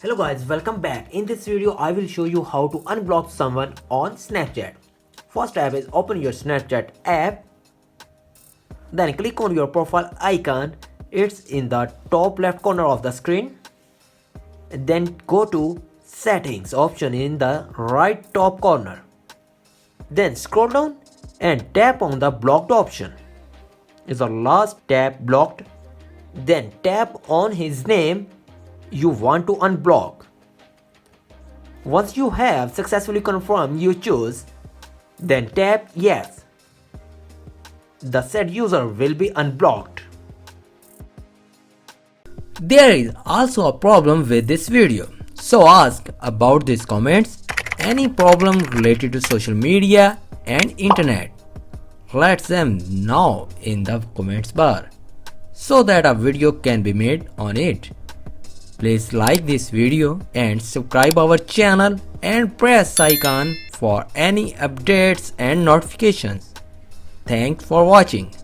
Hello guys, welcome back. In this video, I will show you how to unblock someone on Snapchat. First step is open your Snapchat app. Then click on your profile icon. It's in the top left corner of the screen. Then go to settings option in the right top corner. Then scroll down and tap on the blocked option. Is the last tab blocked? Then tap on his name you want to unblock. Once you have successfully confirmed you choose, then tap yes. The said user will be unblocked. There is also a problem with this video, so ask about these comments any problem related to social media and internet. Let them know in the comments bar so that a video can be made on it. Please like this video and subscribe our channel and press icon for any updates and notifications. Thanks for watching.